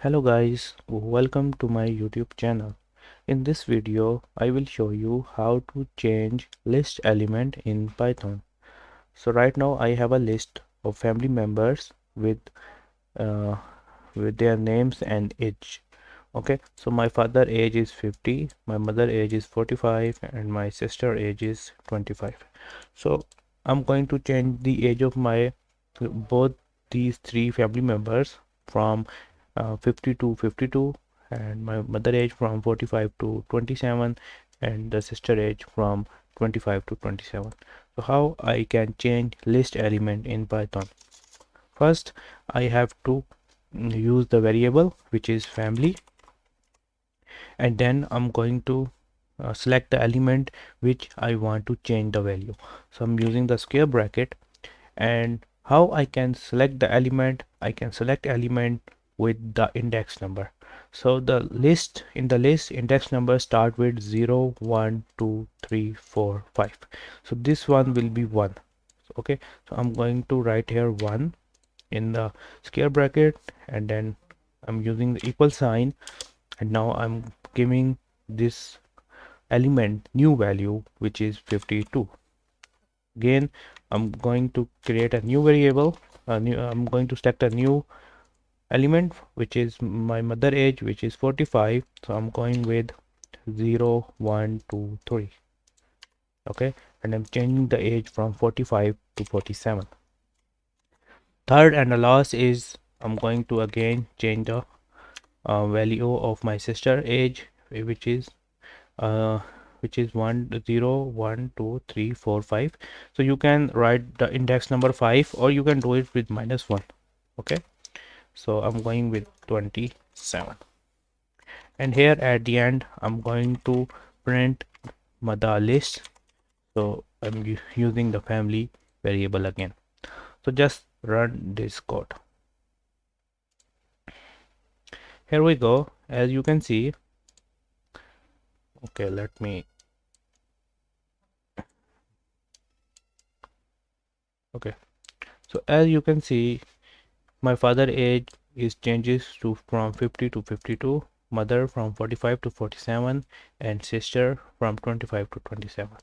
Hello guys, welcome to my YouTube channel. In this video, I will show you how to change list element in Python. So right now I have a list of family members uh, with their names and age. Okay, so my father age is 50, my mother age is 45, and my sister age is 25. So I'm going to change the age of my both these three family members from 50 to 52, and my mother age from 45 to 27, and the sister age from 25 to 27. So how I can change list element in Python? First, I have to use the variable which is family, and then I'm going to select the element which I want to change the value. So I'm using the square bracket. And how I can select the element? I can select element with the index number. So the list, in the list, index number start with 0 1 2 3 4 5. So this one will be 1. Okay, so I'm going to write here 1 in the square bracket, and then I'm using the equal sign, and now I'm giving this element new value which is 52. Again, I'm going to create a new variable. I'm going to select a new element which is my mother age, which is 45. So I'm going with 0 1 2 3. Okay, and I'm changing the age from 45 to 47. Third and the last is I'm going to again change the value of my sister age, uh, which is 1 0 1 2 3 4 5. So you can write the index number 5, or you can do it with -1. Okay, so I'm going with 27, and here at the end I'm going to print the list. So I'm using the family variable again. So just run this code. Here we go. As you can see, okay, let me, okay, so as you can see, my father age is changes to from 50 to 52, mother from 45 to 47, and sister from 25 to 27.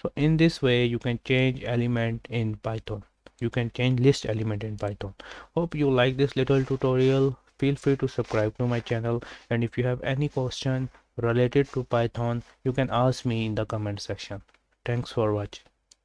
So in this way you can change element in Python. You can change list element in Python. Hope you like this little tutorial. Feel free to subscribe to my channel, and if you have any question related to Python, you can ask me in the comment section. Thanks for watching.